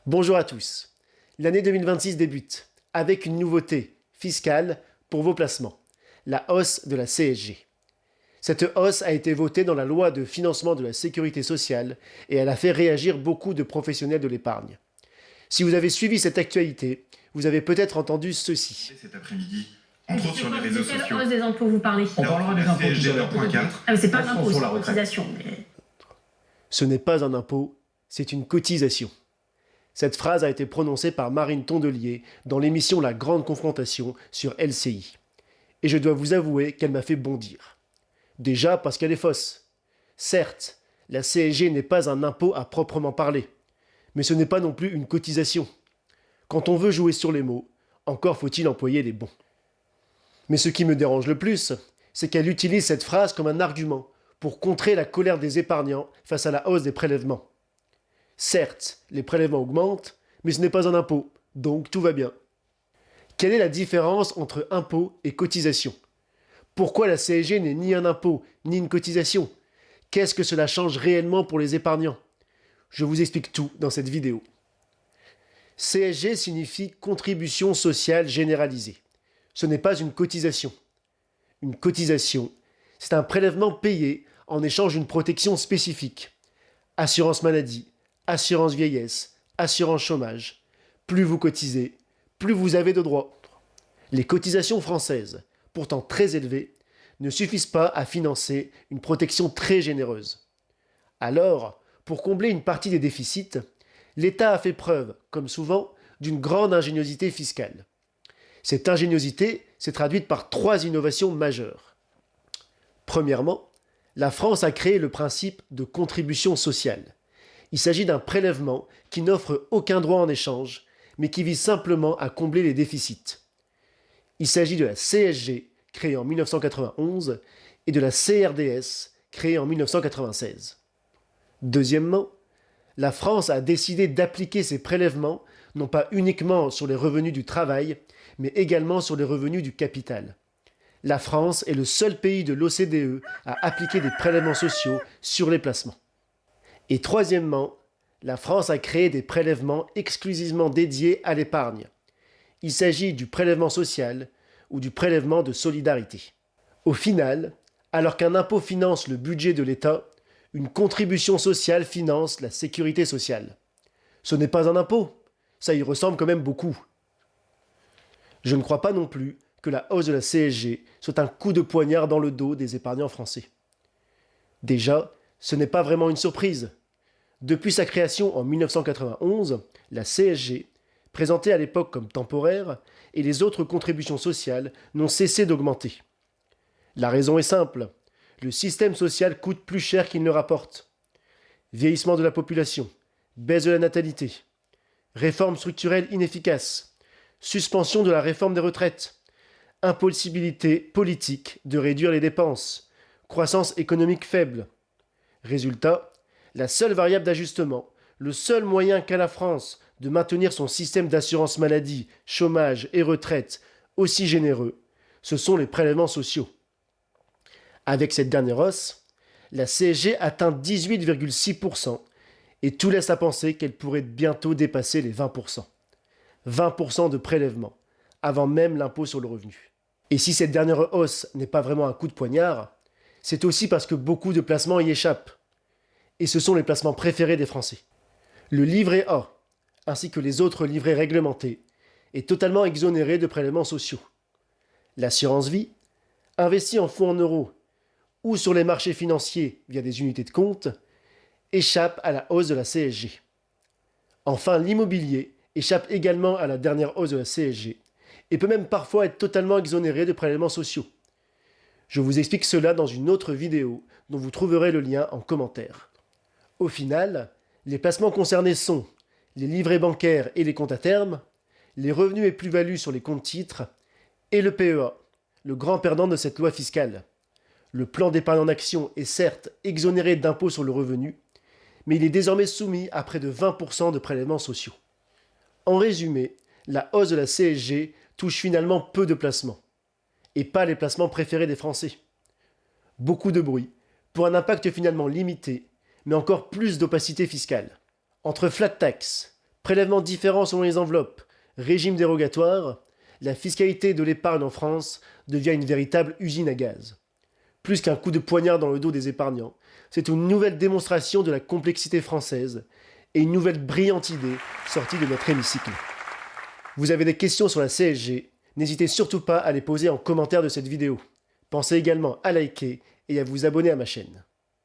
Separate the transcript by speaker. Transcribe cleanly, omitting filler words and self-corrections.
Speaker 1: Bonjour à tous. L'année 2026 débute avec une nouveauté fiscale pour vos placements, la hausse de la CSG. Cette hausse a été votée dans la loi de financement de la sécurité sociale et elle a fait réagir beaucoup de professionnels de l'épargne. Si vous avez suivi cette actualité, vous avez peut-être entendu ceci.
Speaker 2: Cet après-midi, entre autres sur les réseaux sociaux.
Speaker 3: Quelle hausse des impôts vous parlez?
Speaker 2: On parlera des impôts tout à l'heure. 1.4.
Speaker 3: Ah mais c'est pas un impôt, c'est une cotisation.
Speaker 1: Ce n'est pas un impôt, c'est une cotisation. Cette phrase a été prononcée par Marine Tondelier dans l'émission La Grande Confrontation sur LCI. Et je dois vous avouer qu'elle m'a fait bondir. Déjà parce qu'elle est fausse. Certes, la CSG n'est pas un impôt à proprement parler, mais ce n'est pas non plus une cotisation. Quand on veut jouer sur les mots, encore faut-il employer les bons. Mais ce qui me dérange le plus, c'est qu'elle utilise cette phrase comme un argument pour contrer la colère des épargnants face à la hausse des prélèvements. Certes, les prélèvements augmentent, mais ce n'est pas un impôt, donc tout va bien. Quelle est la différence entre impôt et cotisation? Pourquoi la CSG n'est ni un impôt, ni une cotisation? Qu'est-ce que cela change réellement pour les épargnants? Je vous explique tout dans cette vidéo. CSG signifie contribution sociale généralisée. Ce n'est pas une cotisation. Une cotisation, c'est un prélèvement payé en échange d'une protection spécifique. Assurance maladie, assurance vieillesse, assurance chômage. Plus vous cotisez, plus vous avez de droits. Les cotisations françaises, pourtant très élevées, ne suffisent pas à financer une protection très généreuse. Alors, pour combler une partie des déficits, l'État a fait preuve, comme souvent, d'une grande ingéniosité fiscale. Cette ingéniosité s'est traduite par 3 innovations majeures. Premièrement, la France a créé le principe de contribution sociale. Il s'agit d'un prélèvement qui n'offre aucun droit en échange, mais qui vise simplement à combler les déficits. Il s'agit de la CSG, créée en 1991, et de la CRDS, créée en 1996. Deuxièmement, la France a décidé d'appliquer ces prélèvements non pas uniquement sur les revenus du travail, mais également sur les revenus du capital. La France est le seul pays de l'OCDE à appliquer des prélèvements sociaux sur les placements. Et troisièmement, la France a créé des prélèvements exclusivement dédiés à l'épargne. Il s'agit du prélèvement social ou du prélèvement de solidarité. Au final, alors qu'un impôt finance le budget de l'État, une contribution sociale finance la sécurité sociale. Ce n'est pas un impôt, ça y ressemble quand même beaucoup. Je ne crois pas non plus que la hausse de la CSG soit un coup de poignard dans le dos des épargnants français. Déjà, ce n'est pas vraiment une surprise. Depuis sa création en 1991, la CSG, présentée à l'époque comme temporaire, et les autres contributions sociales n'ont cessé d'augmenter. La raison est simple, le système social coûte plus cher qu'il ne rapporte. Vieillissement de la population, baisse de la natalité, réforme structurelle inefficace, suspension de la réforme des retraites, impossibilité politique de réduire les dépenses, croissance économique faible. Résultat, la seule variable d'ajustement, le seul moyen qu'a la France de maintenir son système d'assurance maladie, chômage et retraite aussi généreux, ce sont les prélèvements sociaux. Avec cette dernière hausse, la CSG atteint 18,6% et tout laisse à penser qu'elle pourrait bientôt dépasser les 20%. 20% de prélèvement, avant même l'impôt sur le revenu. Et si cette dernière hausse n'est pas vraiment un coup de poignard, c'est aussi parce que beaucoup de placements y échappent. Et ce sont les placements préférés des Français. Le livret A, ainsi que les autres livrets réglementés, est totalement exonéré de prélèvements sociaux. L'assurance vie, investie en fonds en euros ou sur les marchés financiers via des unités de compte, échappe à la hausse de la CSG. Enfin, l'immobilier échappe également à la dernière hausse de la CSG et peut même parfois être totalement exonéré de prélèvements sociaux. Je vous explique cela dans une autre vidéo dont vous trouverez le lien en commentaire. Au final, les placements concernés sont les livrets bancaires et les comptes à terme, les revenus et plus-values sur les comptes titres et le PEA, le grand perdant de cette loi fiscale. Le plan d'épargne en action est certes exonéré d'impôt sur le revenu, mais il est désormais soumis à près de 20% de prélèvements sociaux. En résumé, la hausse de la CSG touche finalement peu de placements, et pas les placements préférés des Français. Beaucoup de bruit, pour un impact finalement limité, mais encore plus d'opacité fiscale. Entre flat tax, Prélèvements différents selon les enveloppes, régime dérogatoire, la fiscalité de l'épargne en France devient une véritable usine à gaz. Plus qu'un coup de poignard dans le dos des épargnants, c'est une nouvelle démonstration de la complexité française et une nouvelle brillante idée sortie de notre hémicycle. Vous avez des questions sur la CSG, n'hésitez surtout pas à les poser en commentaire de cette vidéo. Pensez également à liker et à vous abonner à ma chaîne.